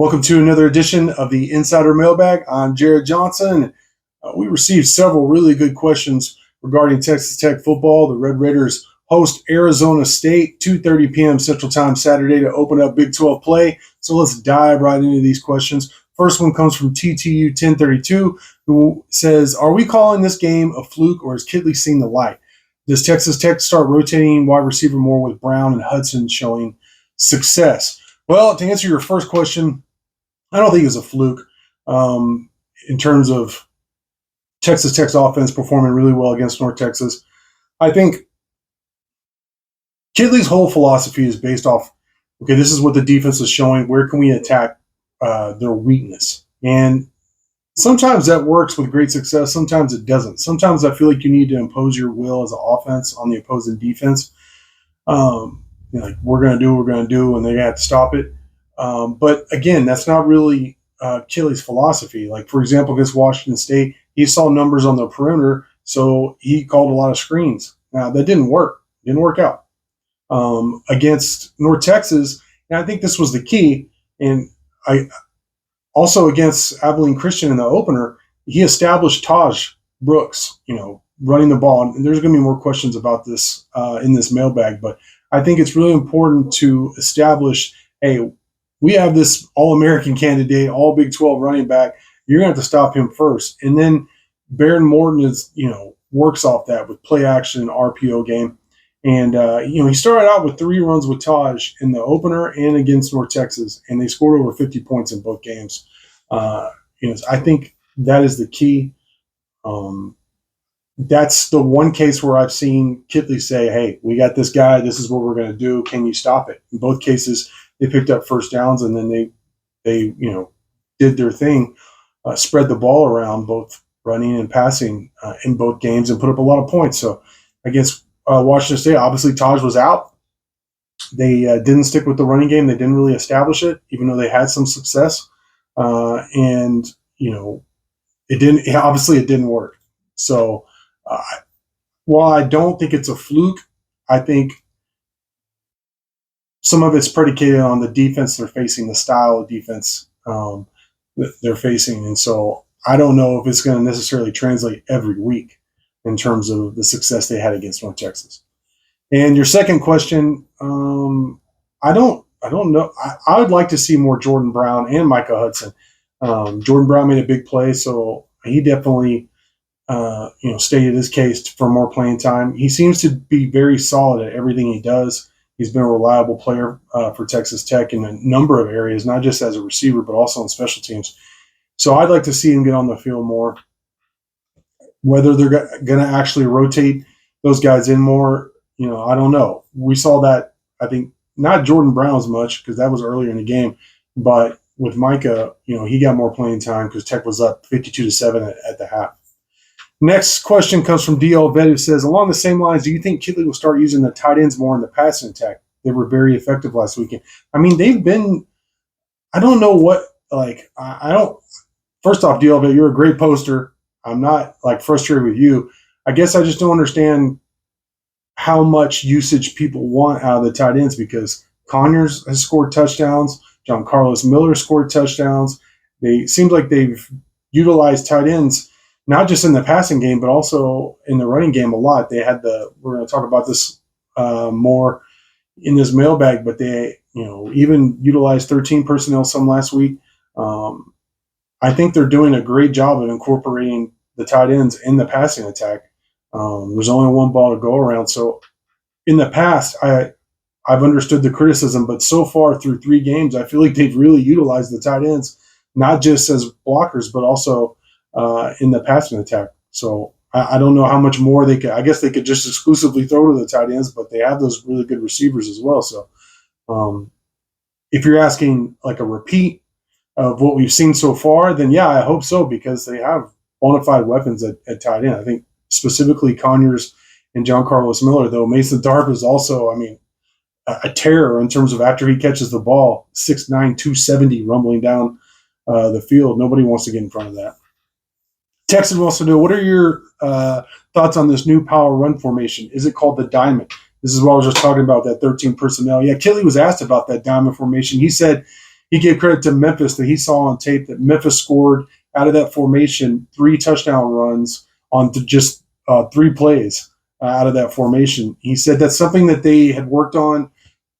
Welcome to another edition of the Insider Mailbag. I'm Jared Johnson. We received several really good questions regarding Texas Tech football. The Red Raiders host Arizona State, 2:30 p.m. Central Time Saturday to open up Big 12 play. So let's dive right into these questions. First one comes from TTU 1032, who says, are we calling this game a fluke or has Kidley seen the light? Does Texas Tech start rotating wide receiver more with Brown and Hudson showing success? Well, to answer your first question, I don't think it's a fluke in terms of Texas Tech's offense performing really well against North Texas. I think Kidley's whole philosophy is based off, okay, this is what the defense is showing. Where can we attack their weakness? And sometimes that works with great success. Sometimes it doesn't. Sometimes I feel like you need to impose your will as an offense on the opposing defense. Like we're going to do what we're going to do, and they have to stop it. But again, that's not really Kidley's philosophy. Like, for example, against Washington State, he saw numbers on the perimeter, so he called a lot of screens. Now, that didn't work. Didn't work out. Against North Texas, and I think this was the key, and I also against Abilene Christian in the opener, he established Taj Brooks, running the ball. And there's going to be more questions about this in this mailbag, but I think it's really important to establish, hey, we have this All-American candidate, all Big 12 running back. You're going to have to stop him first. And then Baron Morton is, works off that with play action, RPO game. And, he started out with 3 runs with Taj in the opener and against North Texas, and they scored over 50 points in both games. I think that is the key. That's the one case where I've seen Kidley say, hey, we got this guy. This is what we're going to do. Can you stop it? In both cases, they picked up first downs, and then they did their thing, spread the ball around, both running and passing in both games, and put up a lot of points. So against Washington State, obviously Taj was out. They didn't stick with the running game. They didn't really establish it, even though they had some success. It didn't work. So while I don't think it's a fluke, I think some of it's predicated on the defense they're facing, the style of defense that they're facing. And so I don't know if it's going to necessarily translate every week in terms of the success they had against North Texas. And your second question, I don't know. I would like to see more Jordan Brown and Micah Hudson. Jordan Brown made a big play, so he definitely stated his case for more playing time. He seems to be very solid at everything he does. He's been a reliable player for Texas Tech in a number of areas, not just as a receiver, but also on special teams. So I'd like to see him get on the field more. Whether they're going to actually rotate those guys in more, I don't know. We saw that, I think, not Jordan Brown as much because that was earlier in the game, but with Micah, he got more playing time because Tech was up 52-7 at the half. Next question comes from DL Vet, who says, along the same lines, do you think Kidley will start using the tight ends more in the passing attack? They were very effective last weekend. I mean, they've been – I don't know what – I don't – first off, DL Vet, you're a great poster. I'm not, frustrated with you. I guess I just don't understand how much usage people want out of the tight ends because Conyers has scored touchdowns. John Carlos Miller scored touchdowns. It seems like they've utilized tight ends – not just in the passing game, but also in the running game a lot. They had we're going to talk about this more in this mailbag, but they, even utilized 13 personnel some last week. I think they're doing a great job of incorporating the tight ends in the passing attack. There's only one ball to go around. So in the past, I've understood the criticism, but so far through 3 games, I feel like they've really utilized the tight ends, not just as blockers, but also in the passing attack. So I don't know how much more they could. I guess they could just exclusively throw to the tight ends, but they have those really good receivers as well. So if you're asking like a repeat of what we've seen so far, then yeah, I hope so because they have bona fide weapons at tight end. I think specifically Conyers and John Carlos Miller, though Mason Tharp is also, a terror in terms of after he catches the ball, 6'9", 270 rumbling down the field. Nobody wants to get in front of that. Texas wants to know, what are your thoughts on this new power run formation? Is it called the diamond? This is what I was just talking about, that 13 personnel. Yeah, Kidley was asked about that diamond formation. He said he gave credit to Memphis that he saw on tape that Memphis scored out of that formation 3 touchdown runs on just 3 plays out of that formation. He said that's something that they had worked on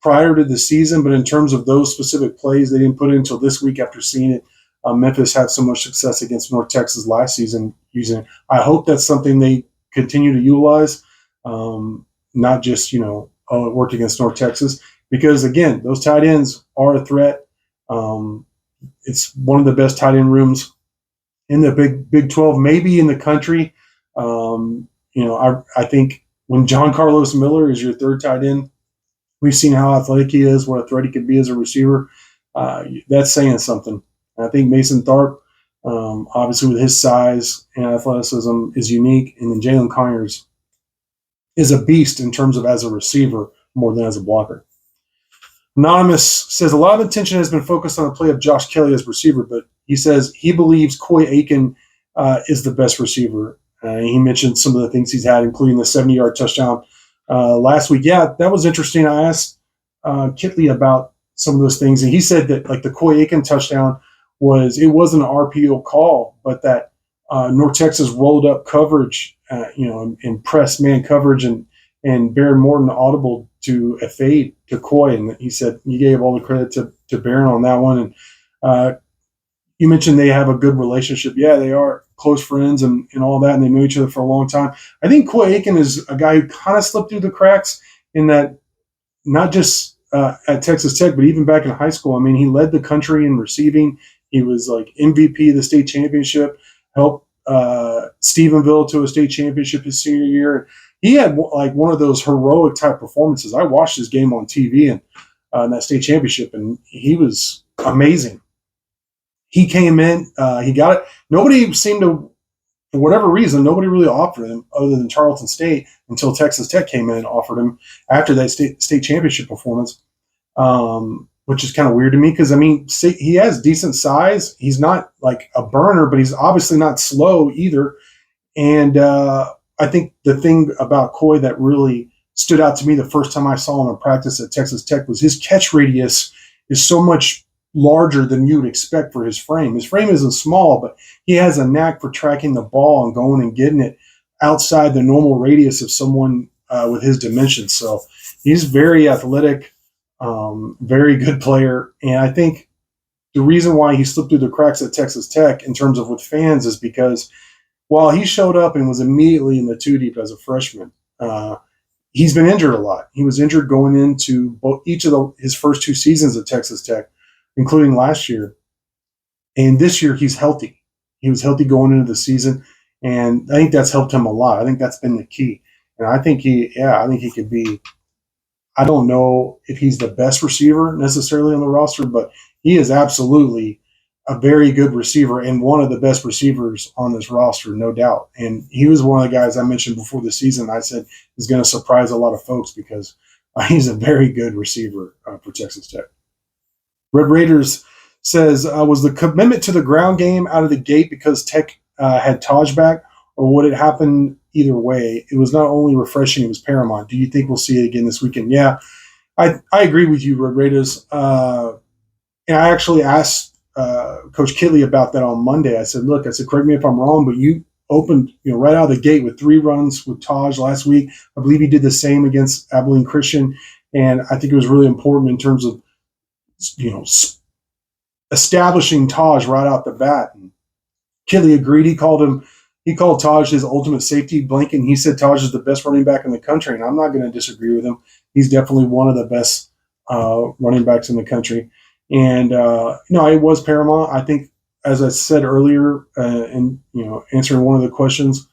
prior to the season, but in terms of those specific plays, they didn't put it until this week after seeing it. Memphis had so much success against North Texas last season using it. I hope that's something they continue to utilize, not just, it worked against North Texas, because, again, those tight ends are a threat. It's one of the best tight end rooms in the Big 12, maybe in the country. I think when John Carlos Miller is your third tight end, we've seen how athletic he is, what a threat he could be as a receiver. That's saying something. And I think Mason Tharp, obviously with his size and athleticism, is unique. And then Jalen Conyers is a beast in terms of as a receiver more than as a blocker. Anonymous says a lot of attention has been focused on the play of Josh Kelly as receiver, but he says he believes Coy Eakin is the best receiver. He mentioned some of the things he's had, including the 70-yard touchdown last week. Yeah, that was interesting. I asked Kitley about some of those things, and he said that like the Coy Eakin touchdown wasn't an RPO call, but that North Texas rolled up coverage, and pressed man coverage, and Baron Morton audible to a fade to Coy, and he said he gave all the credit to Baron on that one. And you mentioned they have a good relationship. Yeah, they are close friends and all that, and they knew each other for a long time. I think Coy Eakin is a guy who kind of slipped through the cracks in that, not just at Texas Tech, but even back in high school. I mean, he led the country in receiving. He was like MVP of the state championship, helped Stephenville to a state championship his senior year. He had like one of those heroic type performances. I watched his game on TV and in that state championship, and he was amazing. He came in, he got it. Nobody seemed to, for whatever reason, nobody really offered him other than Tarleton State until Texas Tech came in and offered him after that state championship performance, which is kind of weird to me because, I mean, he has decent size. He's not like a burner, but he's obviously not slow either. And I think the thing about Coy that really stood out to me the first time I saw him in practice at Texas Tech was his catch radius is so much larger than you would expect for his frame. His frame isn't small, but he has a knack for tracking the ball and going and getting it outside the normal radius of someone with his dimensions. So he's very athletic, very good player. And I think the reason why he slipped through the cracks at Texas Tech in terms of with fans is because while he showed up and was immediately in the two deep as a freshman, he's been injured a lot. He was injured going into each of his first 2 seasons at Texas Tech, including last year. And this year he's healthy. He was healthy going into the season, and I think that's helped him a lot. I think that's been the key. And I think he could be, I don't know if he's the best receiver necessarily on the roster, but he is absolutely a very good receiver and one of the best receivers on this roster, no doubt. And he was one of the guys I mentioned before the season. I said is going to surprise a lot of folks because he's a very good receiver for Texas Tech. Red Raiders says, was the commitment to the ground game out of the gate because Tech had Taj back, or would it happen either way? It was not only refreshing, it was paramount. Do you think we'll see it again this weekend? Yeah, I agree with you, Red Raiders. And I actually asked Coach Kitley about that on Monday. I said, look, correct me if I'm wrong, but you opened right out of the gate with 3 runs with Taj last week. I believe he did the same against Abilene Christian. And I think it was really important in terms of, establishing Taj right out the bat. And Kitley agreed. He called Taj his ultimate safety blanket, and he said Taj is the best running back in the country. And I'm not going to disagree with him. He's definitely one of the best running backs in the country. And it was paramount. I think, as I said earlier, answering one of the questions,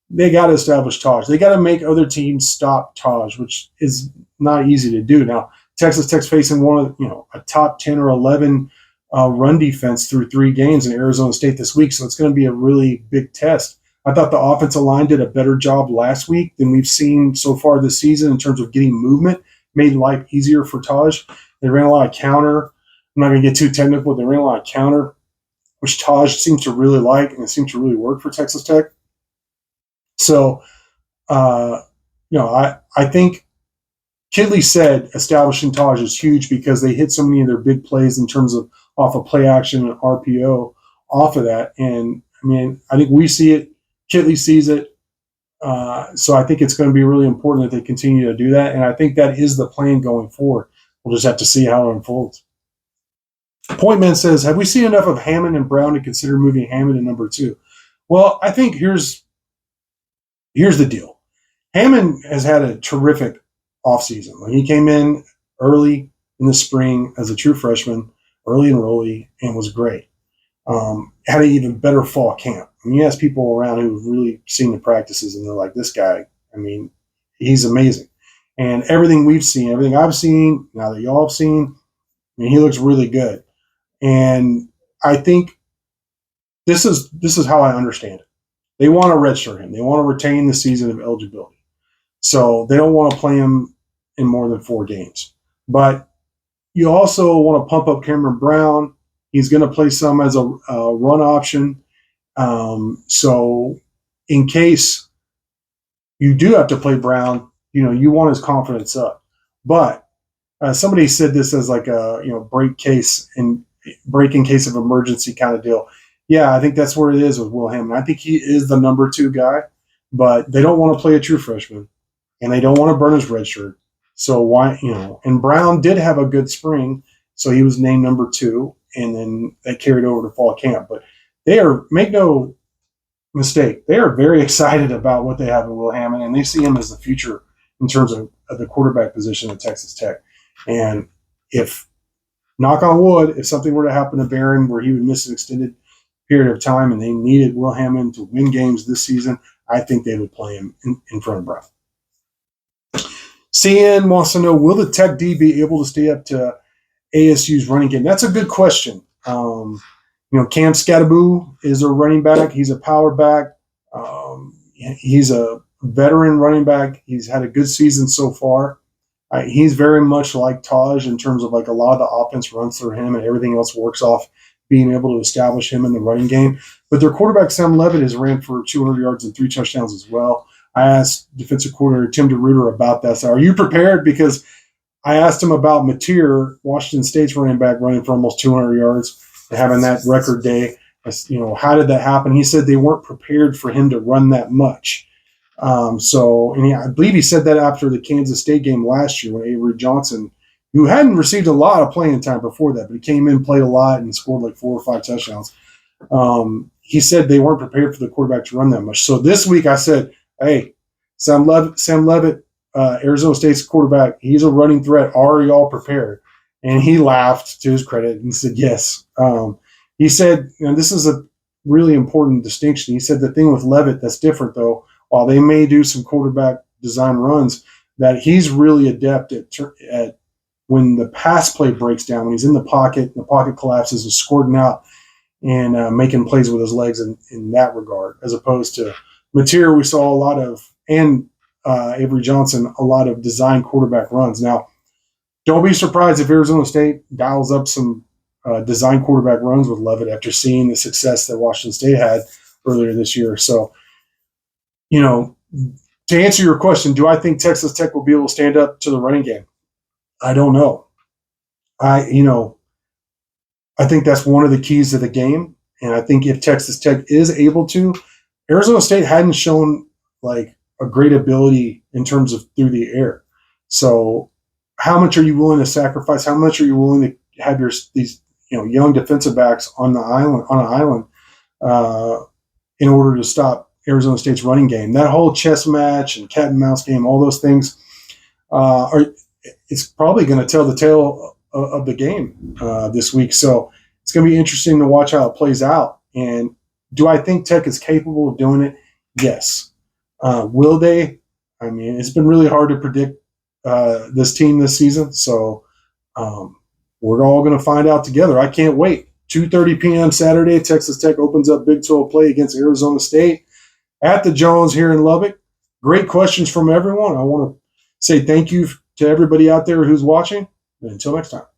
they got to establish Taj. They got to make other teams stop Taj, which is not easy to do. Now, Texas Tech's facing one of a top 10 or 11 run defense through 3 games in Arizona State this week, so it's going to be a really big test. I thought the offensive line did a better job last week than we've seen so far this season in terms of getting movement, made life easier for Taj. They ran a lot of counter. I'm not going to get too technical, but they ran a lot of counter, which Taj seems to really like, and it seems to really work for Texas Tech. So, I think Kitley said establishing Taj is huge because they hit so many of their big plays in terms of off of play action and RPO off of that. And I mean, I think we see it. Kitley sees it. So I think it's going to be really important that they continue to do that. And I think that is the plan going forward. We'll just have to see how it unfolds. Pointman says, have we seen enough of Hammond and Brown to consider moving Hammond to number 2? Well, I think here's the deal. Hammond has had a terrific offseason. When he came in early in the spring as a true freshman, early enrollee, and was great. Had an even better fall camp. I mean, you ask people around who've really seen the practices, and they're like, this guy, I mean, he's amazing. And everything we've seen, everything I've seen, now that y'all have seen, I mean, he looks really good. And I think this is how I understand it. They want to redshirt him. They want to retain the season of eligibility. So they don't want to play him in more than 4 games. But you also want to pump up Cameron Brown. He's going to play some as a run option. So in case you do have to play Brown, you want his confidence up. But somebody said this as like a break in case of emergency kind of deal. Yeah, I think that's where it is with Will Hammond. I think he is the number 2 guy, but they don't want to play a true freshman, and they don't want to burn his red shirt. So why, and Brown did have a good spring, so he was named number 2, and then they carried over to fall camp. But make no mistake, they are very excited about what they have in Will Hammond, and they see him as the future in terms of the quarterback position at Texas Tech. And if, knock on wood, if something were to happen to Barron where he would miss an extended period of time and they needed Will Hammond to win games this season, I think they would play him in front of Brown. CN wants to know, will the Tech D be able to stay up to ASU's running game? That's a good question. Cam Scattaboo is a running back. He's a power back. He's a veteran running back. He's had a good season so far. He's very much like Taj in terms of like a lot of the offense runs through him and everything else works off being able to establish him in the running game. But their quarterback, Sam Levitt, has ran for 200 yards and 3 touchdowns as well. I asked defensive coordinator Tim DeRuyter about that. So are you prepared? Because I asked him about Mateer, Washington State's running back, running for almost 200 yards and having that record day. How did that happen? He said they weren't prepared for him to run that much. I believe he said that after the Kansas State game last year when Avery Johnson, who hadn't received a lot of playing time before that, but he came in, played a lot, and scored like 4 or 5 touchdowns. He said they weren't prepared for the quarterback to run that much. So this week I said, hey, Sam Levitt, Arizona State's quarterback, he's a running threat. Are y'all prepared? And he laughed, to his credit, and said yes. He said, this is a really important distinction. He said the thing with Levitt that's different, though, while they may do some quarterback design runs, that he's really adept at when the pass play breaks down, when he's in the pocket collapses and squirting out and making plays with his legs in that regard, as opposed to Mateer, we saw a lot of, and Avery Johnson, a lot of design quarterback runs. Now, don't be surprised if Arizona State dials up some design quarterback runs with Levitt after seeing the success that Washington State had earlier this year. So, to answer your question, do I think Texas Tech will be able to stand up to the running game? I don't know. I think that's one of the keys to the game. And I think if Texas Tech is able to, Arizona State hadn't shown like a great ability in terms of through the air. So how much are you willing to sacrifice? How much are you willing to have these young defensive backs on an island in order to stop Arizona State's running game? That whole chess match and cat and mouse game, all those things it's probably going to tell the tale of the game this week. So it's going to be interesting to watch how it plays out. And do I think Tech is capable of doing it? Yes. Will they? I mean, it's been really hard to predict this team this season. So we're all going to find out together. I can't wait. 2:30 p.m. Saturday, Texas Tech opens up Big 12 play against Arizona State at the Jones here in Lubbock. Great questions from everyone. I want to say thank you to everybody out there who's watching. And until next time.